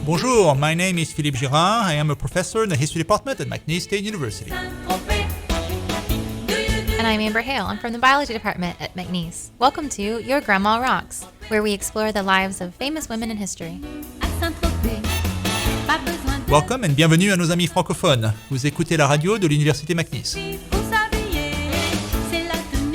Bonjour, my name is Philippe Girard. I am a professor in the history department at McNeese State University. And I'm Amber Hale. I'm from the biology department at McNeese. Welcome to Your Grandma Rocks, where we explore the lives of famous women in history. Welcome and bienvenue à nos amis francophones. Vous écoutez la radio de l'Université McNeese.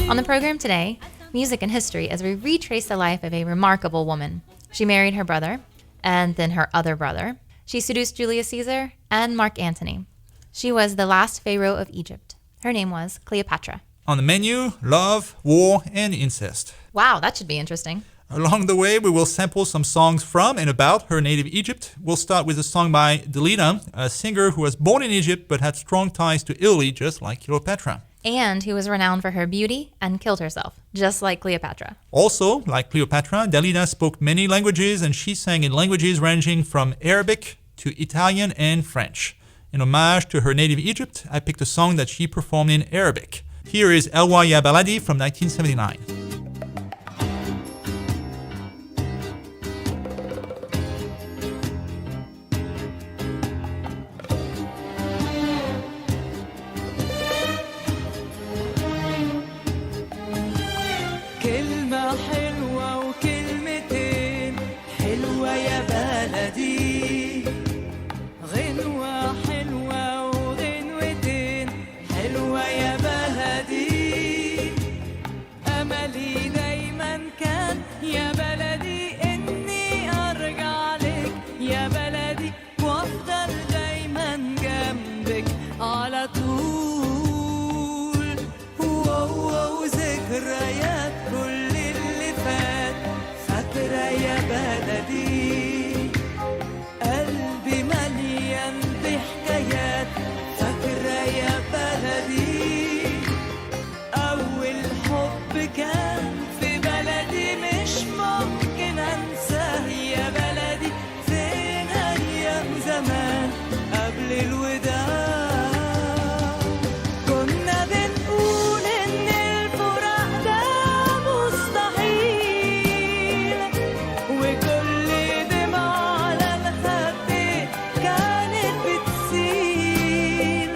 On the program today, music and history as we retrace the life of a remarkable woman. She married her brother, and then her other brother. She seduced Julius Caesar and Mark Antony. She was the last pharaoh of Egypt. Her name was Cleopatra. On the menu, love, war, and incest. Wow, that should be interesting. Along the way, we will sample some songs from and about her native Egypt. We'll start with a song by Dalida, a singer who was born in Egypt but had strong ties to Italy, just like Cleopatra. And who was renowned for her beauty and killed herself, just like Cleopatra. Also, like Cleopatra, Dalida spoke many languages and she sang in languages ranging from Arabic to Italian and French. In homage to her native Egypt, I picked a song that she performed in Arabic. Here is Elwa Ya Baladi from 1979. كلمة حلوة وكلمتين حلوة يا بلدي غنوة حلوة وغنوتين حلوة يا بلدي أملي دايما كان يا بلدي إني أرجع لك يا بلدي وأفضل دايما جنبك على طول وذكريات كل اللي فات فاكرة يا بلدي قلبي مليان بحكايات فاكرة يا بلدي أول حب كان في بلدي مش ممكن أنساه يا بلدي فين أيام زمان قبل الوداع كنا بنقول إن الفراق ده مستحيل وكل دمعة على الخد كانت بتسيل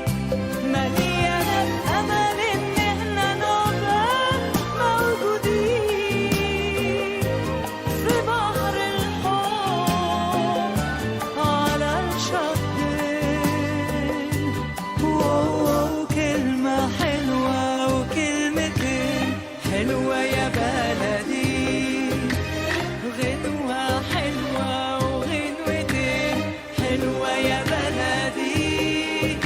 مليانة الأمل إن إحنا نبقى موجودين في بحر الحب على الشطين كلمة حلوة وكلمتين حلوة يا بلدي غنوة حلوة وغنوتين حلوة يا بلدي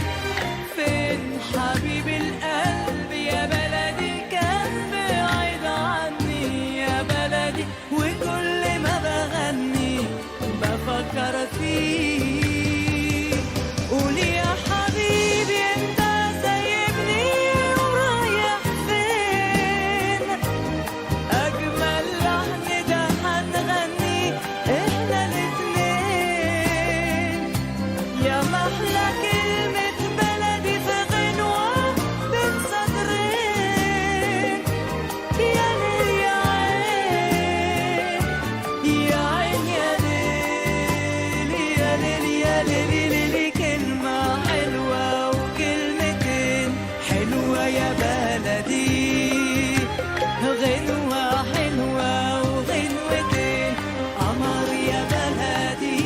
فين حبيب القلب يا بلدي كان بعيد عني يا بلدي وكل ما بغني بفكر فيه قولي يا حبيبي انت سايبني ورايح فين اجمل لحن ده هنغني احنا الاتنين يا محلى كلمة بلدي في غنوة بين سطرين يا ليل يا عين يا عين يا ليل يا ليل يا ليل ليلي كلمة حلوة وكلمتين حلوة يا بلدي غنوة حلوة وغنوتين قمر يا بلدي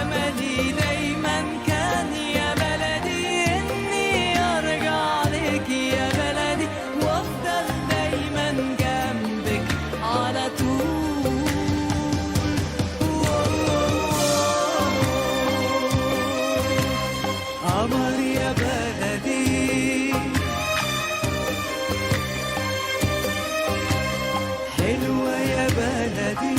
أملي دايما كان يا بلدي إني أرجع لك يا بلدي وأفضل دايما جنبك على طول قمر يا بلدي حلوة يا بلدي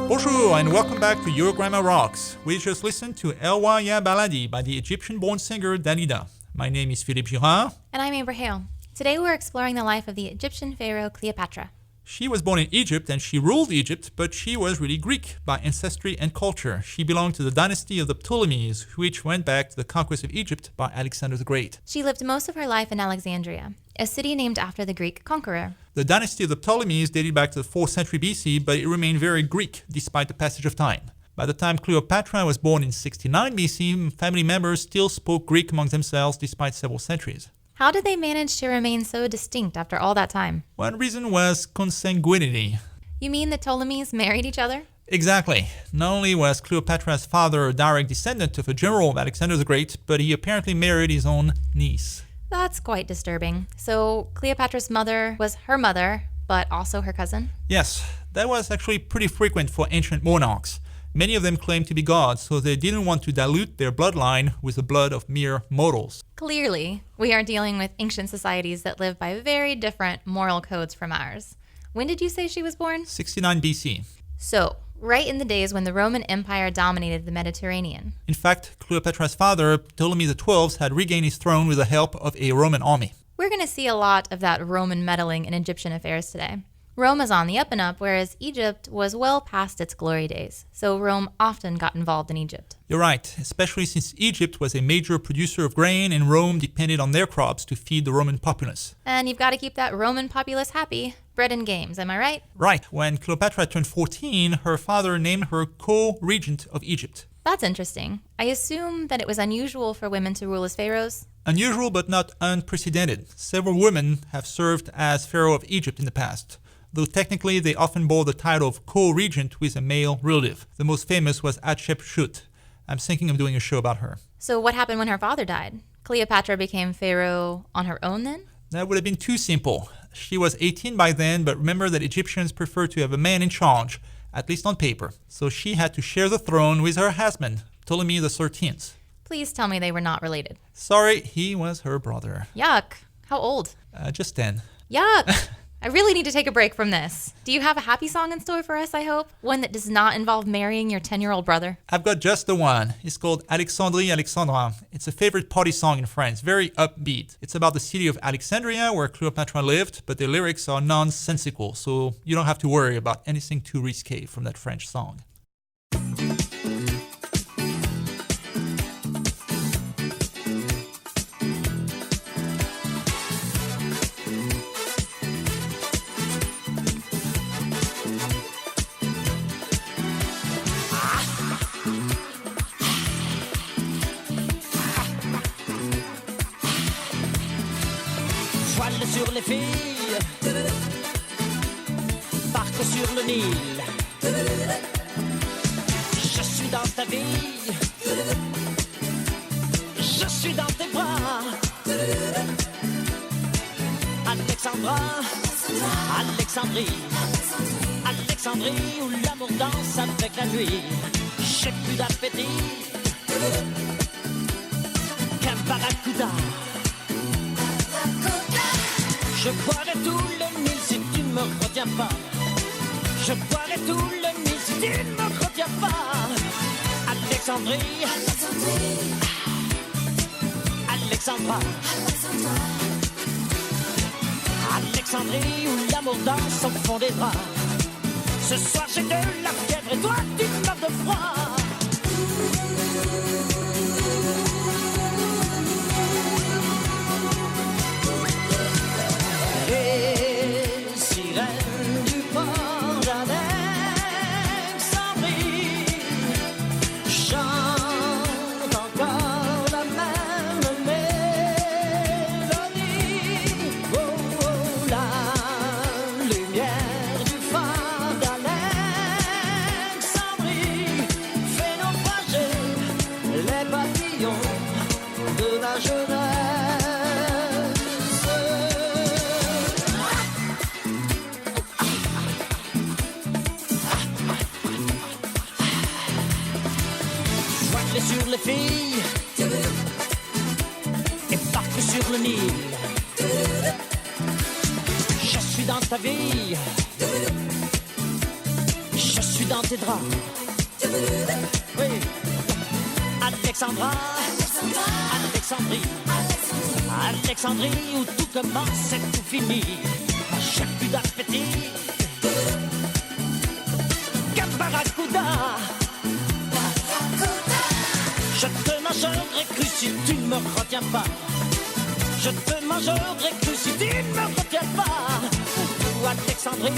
Bonjour and welcome back to Your Grandma Rocks. We just listened to Elwa Ya Baladi by the Egyptian-born singer Dalida. My name is Philippe Girard. And I'm Amber Hale. Today we're exploring the life of the Egyptian pharaoh Cleopatra. She was born in Egypt and she ruled Egypt, but she was really Greek by ancestry and culture. She belonged to the dynasty of the Ptolemies, which went back to the conquest of Egypt by Alexander the Great. She lived most of her life in Alexandria, a city named after the Greek conqueror. The dynasty of the Ptolemies dated back to the 4th century BC, but it remained very Greek despite the passage of time. By the time Cleopatra was born in 69 BC, family members still spoke Greek among themselves despite several centuries. How did they manage to remain so distinct after all that time? One reason was consanguinity. You mean the Ptolemies married each other? Exactly. Not only was Cleopatra's father a direct descendant of a general of Alexander the Great, but he apparently married his own niece. That's quite disturbing. So Cleopatra's mother was her mother, but also her cousin? Yes, that was actually pretty frequent for ancient monarchs. Many of them claimed to be gods, so they didn't want to dilute their bloodline with the blood of mere mortals. Clearly, we are dealing with ancient societies that live by very different moral codes from ours. When did you say she was born? 69 BC. So, right in the days when the Roman Empire dominated the Mediterranean. In fact, Cleopatra's father, Ptolemy XII, had regained his throne with the help of a Roman army. We're going to see a lot of that Roman meddling in Egyptian affairs today. Rome is on the up and up, whereas Egypt was well past its glory days, so Rome often got involved in Egypt. You're right, especially since Egypt was a major producer of grain and Rome depended on their crops to feed the Roman populace. And you've got to keep that Roman populace happy. Bread and games, am I right? Right, when Cleopatra turned 14, her father named her co-regent of Egypt. That's interesting. I assume that it was unusual for women to rule as pharaohs. Unusual but not unprecedented. Several women have served as pharaoh of Egypt in the past, though technically they often bore the title of co-regent with a male relative. The most famous was Hatshepsut. I'm thinking of doing a show about her. So what happened when her father died? Cleopatra became pharaoh on her own then? That would have been too simple. She was 18 by then, but remember that Egyptians prefer to have a man in charge, at least on paper. So she had to share the throne with her husband, Ptolemy XIII. Please tell me they were not related. Sorry, he was her brother. Yuck. How old? Just 10. Yuck. I really need to take a break from this. Do you have a happy song in store for us, I hope? One that does not involve marrying your 10-year-old brother? I've got just the one. It's called Alexandrie Alexandra. It's a favorite party song in France, very upbeat. It's about the city of Alexandria where Cleopatra lived, but the lyrics are nonsensical, so you don't have to worry about anything too risque from that French song. Voile sur les filles, barque sur le Nil. Je suis dans ta vie, je suis dans tes bras. Alexandra, Alexandrie, Alexandrie où l'amour danse avec la nuit. J'ai plus d'appétit qu'un barracuda. Je boirai tout le Nil si tu ne me retiens pas. Je boirai tout le Nil si tu ne me retiens pas. Alexandrie, Alexandra, Alexandrie où l'amour danse au fond des draps. Ce soir j'ai de la fièvre et toi tu meurs de froid. Les sirènes du port d'Alexandrie chantent encore la même mélodie. Oh, oh, la lumière du phare d'Alexandrie fait naufrager les pavillons de la jeunesse. Sur les filles et partout sur le Nil. Je suis dans ta vie, je suis dans tes draps. Oui, Alexandra, Alexandrie, Alexandrie où tout commence et tout finit. J'ai plus d'appétit barracuda. Je te mangerai cru si tu ne me retiens pas. Je te mangerai cru si tu ne me retiens pas. Ou Alexandrie,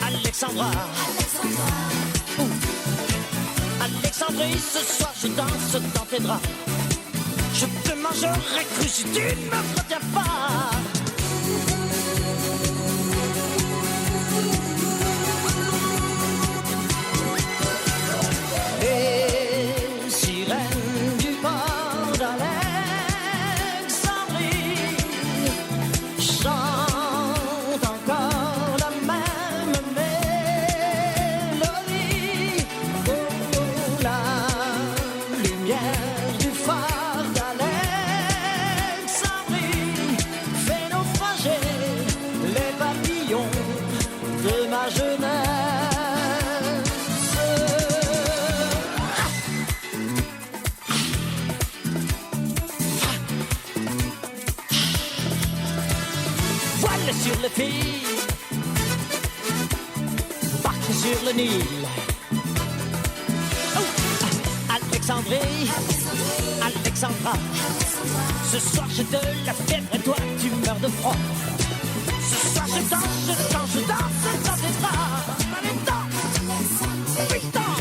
Alexandra. Alexandrie, ce soir je danse dans tes draps. Je te mangerai cru si tu ne me retiens pas. Les sirènes du port d'Alexandrie chantent encore la même mélodie. Oh, la lumière du phare d'Alexandrie fait naufrager les papillons de ma jeunesse. Voile sur le fil, barque sur le Nil. Oh, Alexandrie, Alexandra. Ce soir j'ai de la fièvre et toi tu meurs de froid. Ce soir je danse, je danse, je danse dans tes bras. Allez, danse, putain.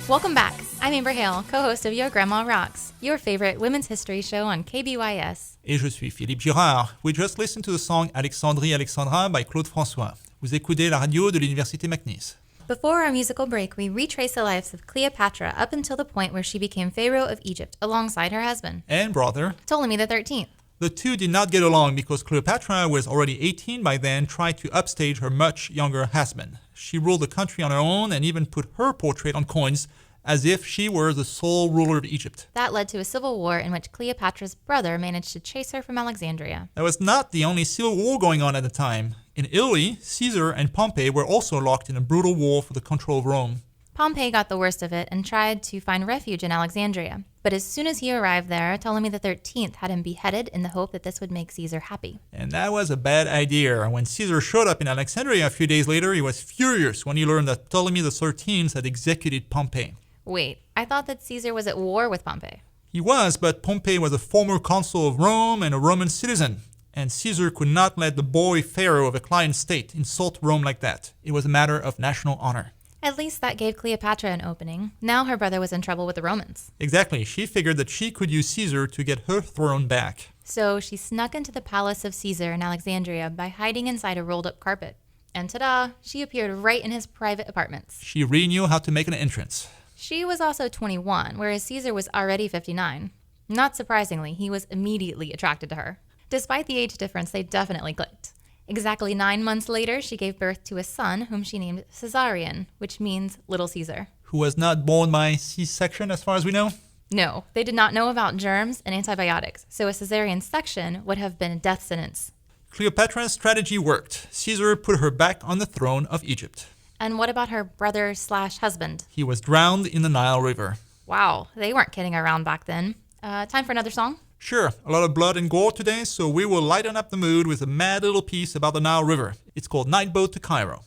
Welcome back. I'm Amber Hale, co-host of Your Grandma Rocks, your favorite women's history show on KBYS. Et je suis Philippe Girard. We just listened to the song Alexandrie Alexandra by Claude François. Vous écoutez la radio de l'Université McNeese. Before our musical break, we retrace the lives of Cleopatra up until the point where she became pharaoh of Egypt alongside her husband, And brother. Ptolemy the 13th. The two did not get along because Cleopatra was already 18 by then, tried to upstage her much younger husband. She ruled the country on her own and even put her portrait on coins as if she were the sole ruler of Egypt. That led to a civil war in which Cleopatra's brother managed to chase her from Alexandria. That was not the only civil war going on at the time. In Italy, Caesar and Pompey were also locked in a brutal war for the control of Rome. Pompey got the worst of it and tried to find refuge in Alexandria. But as soon as he arrived there, Ptolemy the 13th had him beheaded in the hope that this would make Caesar happy. And that was a bad idea. When Caesar showed up in Alexandria a few days later, he was furious when he learned that Ptolemy the 13th had executed Pompey. Wait, I thought that Caesar was at war with Pompey. He was, but Pompey was a former consul of Rome and a Roman citizen. And Caesar could not let the boy pharaoh of a client state insult Rome like that. It was a matter of national honor. At least that gave Cleopatra an opening. Now her brother was in trouble with the Romans. Exactly. She figured that she could use Caesar to get her throne back. So she snuck into the palace of Caesar in Alexandria by hiding inside a rolled-up carpet. And ta-da, she appeared right in his private apartments. She really knew how to make an entrance. She was also 21, whereas Caesar was already 59. Not surprisingly, he was immediately attracted to her. Despite the age difference, they definitely clicked. Exactly 9 months later, she gave birth to a son whom she named Caesarion, which means Little Caesar. Who was not born by C-section as far as we know? No, they did not know about germs and antibiotics, so a cesarean section would have been a death sentence. Cleopatra's strategy worked. Caesar put her back on the throne of Egypt. And what about her brother/husband? He was drowned in the Nile River. Wow, they weren't kidding around back then. Time for another song? Sure, a lot of blood and gore today, so we will lighten up the mood with a mad little piece about the Nile River. It's called Night Boat to Cairo.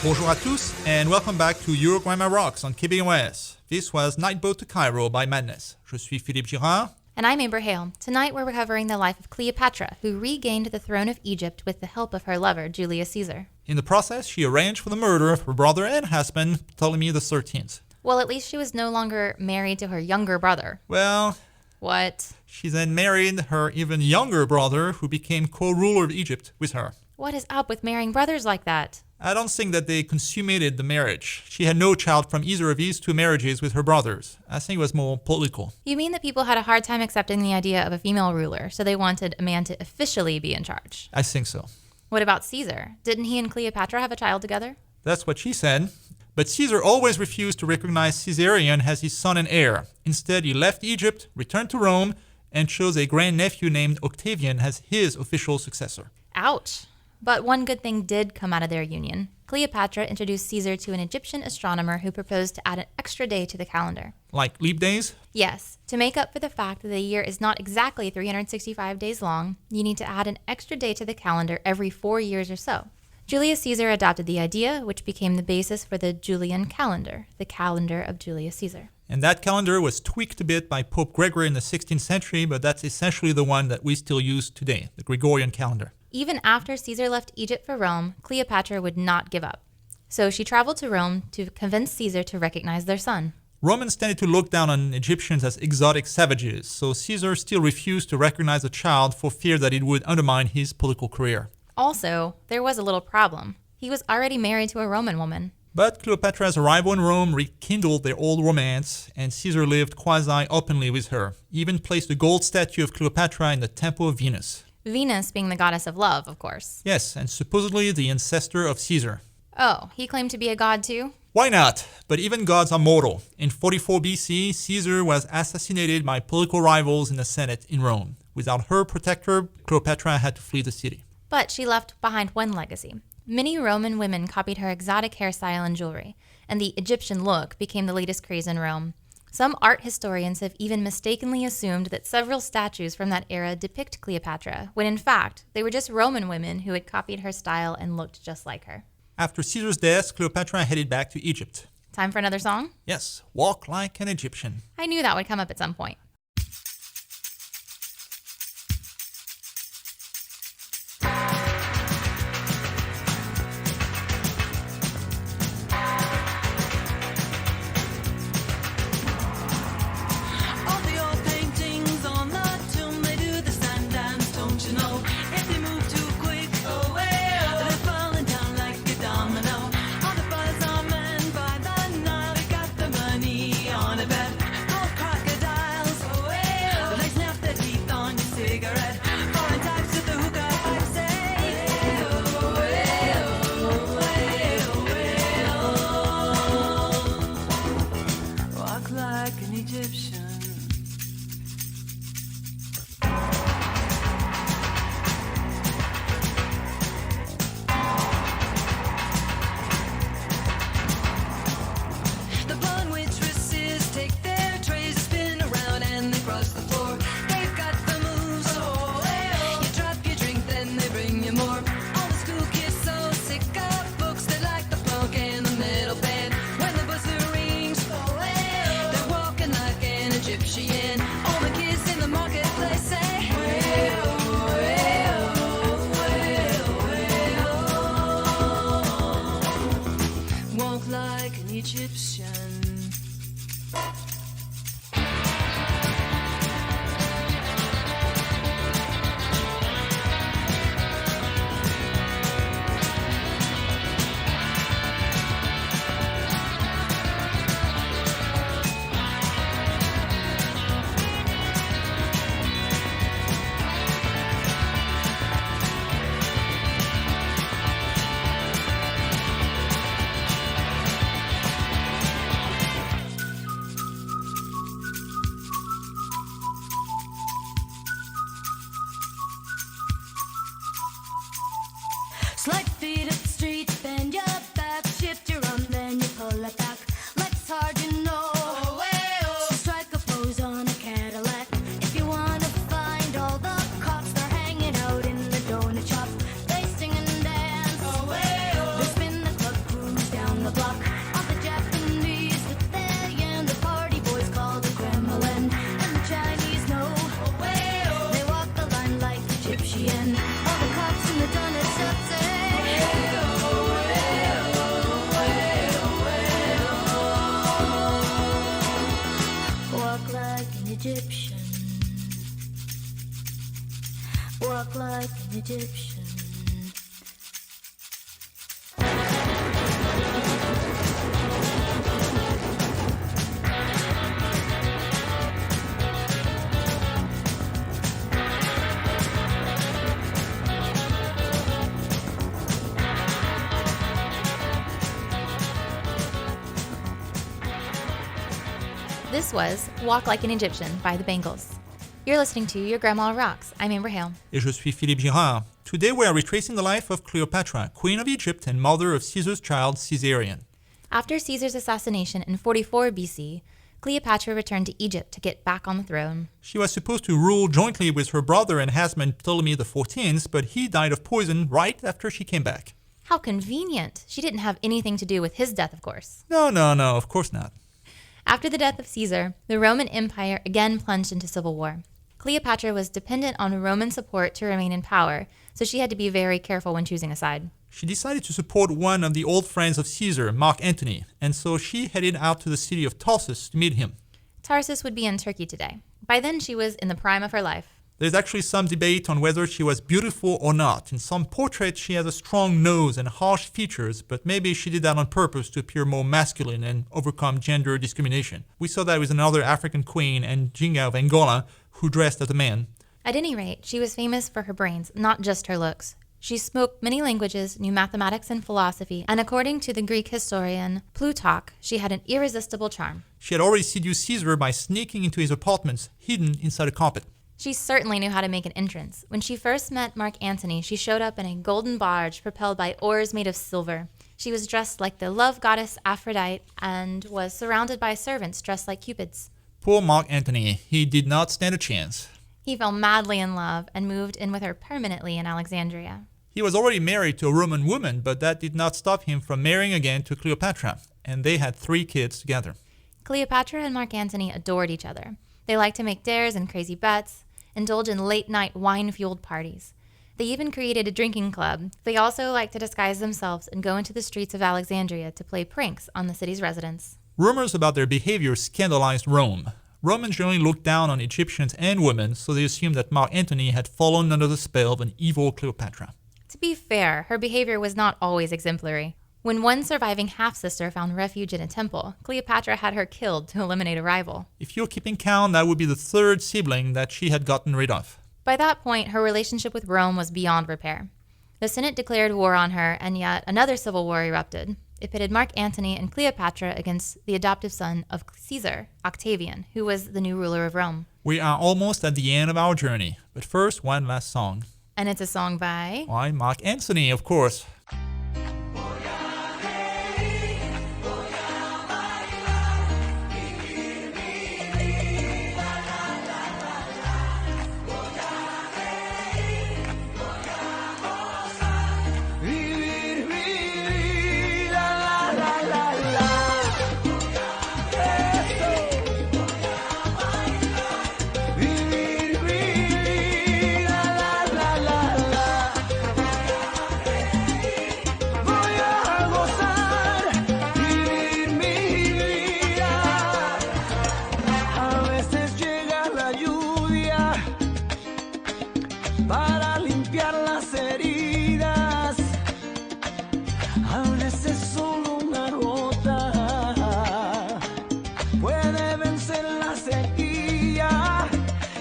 Bonjour à tous, and welcome back to Your Grandma Rocks on KBYS. This was Night Boat to Cairo by Madness. Je suis Philippe Girard. And I'm Amber Hale. Tonight we're recovering the life of Cleopatra, who regained the throne of Egypt with the help of her lover, Julius Caesar. In the process, she arranged for the murder of her brother and husband, Ptolemy XIII. Well, at least she was no longer married to her younger brother. Well, What? she then married her even younger brother, who became co-ruler of Egypt with her. What is up with marrying brothers like that? I don't think that they consummated the marriage. She had no child from either of these two marriages with her brothers. I think it was more political. You mean that people had a hard time accepting the idea of a female ruler, so they wanted a man to officially be in charge? I think so. What about Caesar? Didn't he and Cleopatra have a child together? That's what she said. But Caesar always refused to recognize Caesarion as his son and heir. Instead, he left Egypt, returned to Rome, and chose a grandnephew named Octavian as his official successor. Ouch. But one good thing did come out of their union. Cleopatra introduced Caesar to an Egyptian astronomer who proposed to add an extra day to the calendar. Like leap days? Yes, to make up for the fact that the year is not exactly 365 days long, you need to add an extra day to the calendar every 4 years or so. Julius Caesar adopted the idea, which became the basis for the Julian calendar, the calendar of Julius Caesar. And that calendar was tweaked a bit by Pope Gregory in the 16th century, but that's essentially the one that we still use today, the Gregorian calendar. Even after Caesar left Egypt for Rome, Cleopatra would not give up. So she traveled to Rome to convince Caesar to recognize their son. Romans tended to look down on Egyptians as exotic savages, so Caesar still refused to recognize the child for fear that it would undermine his political career. Also, there was a little problem. He was already married to a Roman woman. But Cleopatra's arrival in Rome rekindled their old romance, and Caesar lived quasi-openly with her. He even placed a gold statue of Cleopatra in the Temple of Venus. Venus being the goddess of love, of course. Yes, and supposedly the ancestor of Caesar. Oh, he claimed to be a god too? Why not? But even gods are mortal. In 44 BC, Caesar was assassinated by political rivals in the Senate in Rome. Without her protector, Cleopatra had to flee the city. But she left behind one legacy. Many Roman women copied her exotic hairstyle and jewelry, and the Egyptian look became the latest craze in Rome. Some art historians have even mistakenly assumed that several statues from that era depict Cleopatra, when in fact, they were just Roman women who had copied her style and looked just like her. After Caesar's death, Cleopatra headed back to Egypt. Time for another song? Yes, walk like an Egyptian. I knew that would come up at some point. All the old paintings on the tomb, they do the sand dance, don't you know? If they move too quick, they're falling down like a domino. All the buzz are men by the Nile, they got the money on a bet. Gold crocodiles walk like an Egyptian. This was Walk Like an Egyptian by the Bangles. You're listening to Your Grandma Rocks. I'm Amber Hale. Et je suis Philippe Girard. Today we are retracing the life of Cleopatra, Queen of Egypt and mother of Caesar's child, Caesarion. After Caesar's assassination in 44 BC, Cleopatra returned to Egypt to get back on the throne. She was supposed to rule jointly with her brother and husband Ptolemy XIV, but he died of poison right after she came back. How convenient. She didn't have anything to do with his death, of course. No, of course not. After the death of Caesar, the Roman Empire again plunged into civil war. Cleopatra was dependent on Roman support to remain in power, so she had to be very careful when choosing a side. She decided to support one of the old friends of Caesar, Mark Antony, and so she headed out to the city of Tarsus to meet him. Tarsus would be in Turkey today. By then, she was in the prime of her life. There's actually some debate on whether she was beautiful or not. In some portraits, she has a strong nose and harsh features, but maybe she did that on purpose to appear more masculine and overcome gender discrimination. We saw that with another African queen, Njinga of Angola, who dressed as a man. At any rate, she was famous for her brains, not just her looks. She spoke many languages, knew mathematics and philosophy, and according to the Greek historian Plutarch, she had an irresistible charm. She had already seduced Caesar by sneaking into his apartments, hidden inside a carpet. She certainly knew how to make an entrance. When she first met Mark Antony, she showed up in a golden barge propelled by oars made of silver. She was dressed like the love goddess Aphrodite and was surrounded by servants dressed like cupids. Poor Mark Antony, he did not stand a chance. He fell madly in love and moved in with her permanently in Alexandria. He was already married to a Roman woman, but that did not stop him from marrying again to Cleopatra, and they had 3 kids together. Cleopatra and Mark Antony adored each other. They liked to make dares and crazy bets, indulge in late-night wine-fueled parties. They even created a drinking club. They also liked to disguise themselves and go into the streets of Alexandria to play pranks on the city's residents. Rumors about their behavior scandalized Rome. Romans generally looked down on Egyptians and women, so they assumed that Mark Antony had fallen under the spell of an evil Cleopatra. To be fair, her behavior was not always exemplary. When one surviving half-sister found refuge in a temple, Cleopatra had her killed to eliminate a rival. If you're keeping count, that would be the 3rd sibling that she had gotten rid of. By that point, her relationship with Rome was beyond repair. The Senate declared war on her, and yet another civil war erupted. It pitted Mark Antony and Cleopatra against the adoptive son of Caesar, Octavian, who was the new ruler of Rome. We are almost at the end of our journey, but first, one last song. And it's a song by... Why, Mark Antony, of course. Para limpiar las heridas, a veces solo una gota puede vencer la sequía.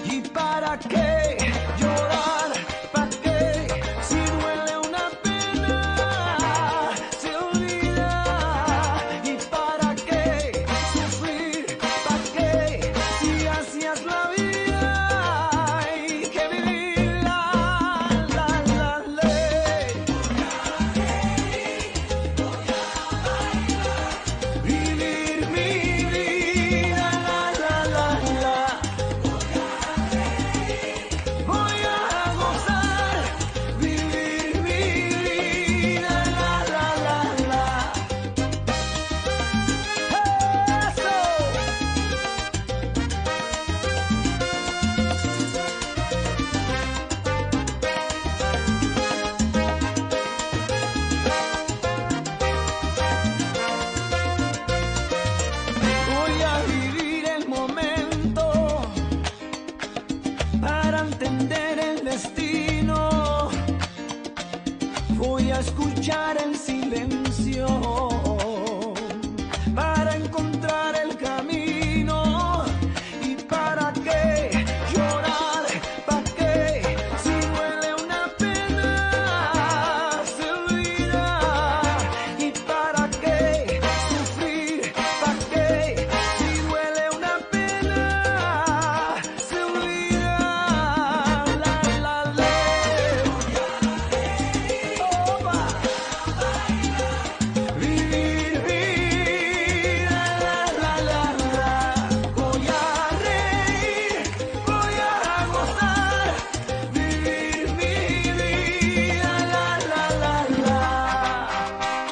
¿Y para qué llorar? ¿Para qué? Si duele una pena, se olvida. ¿Y para qué sufrir? ¿Para qué? Si hacías la vida, hay que vivir. Entender el destino. para escuchar el silencio, para encontrar el camino. ¿Y para qué llorar? ¿Para qué? Si duele una pena, se olvida. ¿Y para qué sufrir? ¿Para qué? Si duele una pena, se olvida. La, la, la. Vivir, vivir, la, la, la, la. Voy a reír, voy a gozar. Vivir mi vida, la, la, la, la.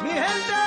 Mi gente.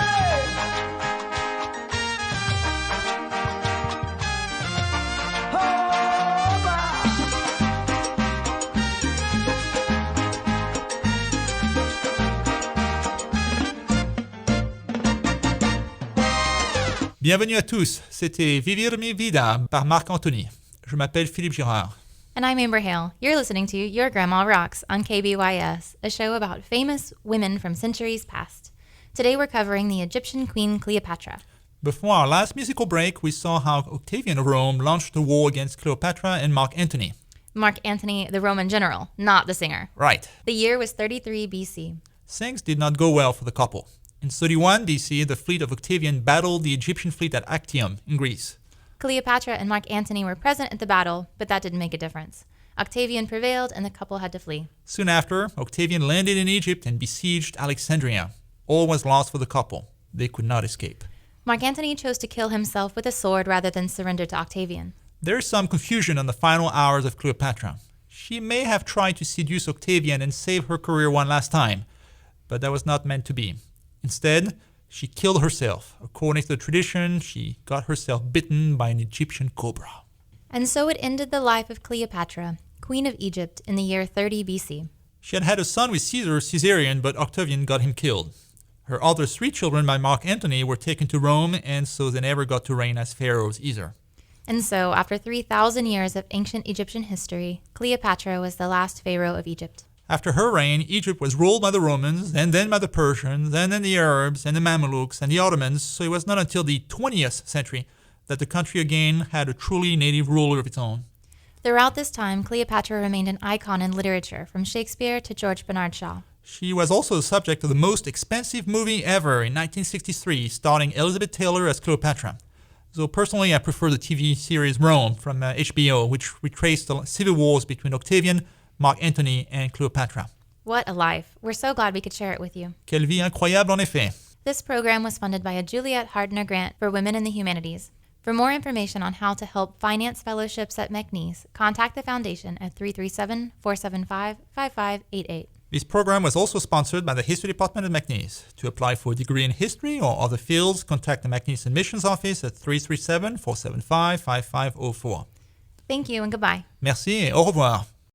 Bienvenue à tous, c'était Vivir mi vida par Marc Anthony. Je m'appelle Philippe Girard. And I'm Amber Hale. You're listening to Your Grandma Rocks on KBYS, a show about famous women from centuries past. Today we're covering the Egyptian Queen Cleopatra. Before our last musical break, we saw how Octavian of Rome launched a war against Cleopatra and Mark Antony. Mark Antony, the Roman general, not the singer. Right. The year was 33 BC. Things did not go well for the couple. In 31 BC, the fleet of Octavian battled the Egyptian fleet at Actium in Greece. Cleopatra and Mark Antony were present at the battle, but that didn't make a difference. Octavian prevailed and the couple had to flee. Soon after, Octavian landed in Egypt and besieged Alexandria. All was lost for the couple. They could not escape. Mark Antony chose to kill himself with a sword rather than surrender to Octavian. There is some confusion on the final hours of Cleopatra. She may have tried to seduce Octavian and save her career one last time, but that was not meant to be. Instead, she killed herself. According to the tradition, she got herself bitten by an Egyptian cobra. And so it ended the life of Cleopatra, Queen of Egypt, in the year 30 BC. She had had a son with Caesarion, but Octavian got him killed. Her other 3 children by Mark Antony were taken to Rome, and so they never got to reign as pharaohs either. And so, after 3,000 years of ancient Egyptian history, Cleopatra was the last pharaoh of Egypt. After her reign, Egypt was ruled by the Romans, and then by the Persians, and then the Arabs, and the Mamelukes, and the Ottomans, so it was not until the 20th century that the country again had a truly native ruler of its own. Throughout this time, Cleopatra remained an icon in literature, from Shakespeare to George Bernard Shaw. She was also the subject of the most expensive movie ever in 1963, starring Elizabeth Taylor as Cleopatra. So personally, I prefer the TV series Rome from HBO, which retraced the civil wars between Octavian, Mark Antony, and Cleopatra. What a life. We're so glad we could share it with you. Quelle vie incroyable en effet. This program was funded by a Juliet Hardner Grant for Women in the Humanities. For more information on how to help finance fellowships at McNeese, contact the Foundation at 337-475-5588. This program was also sponsored by the History Department at McNeese. To apply for a degree in history or other fields, contact the McNeese Admissions Office at 337-475-5504. Thank you and goodbye. Merci et au revoir.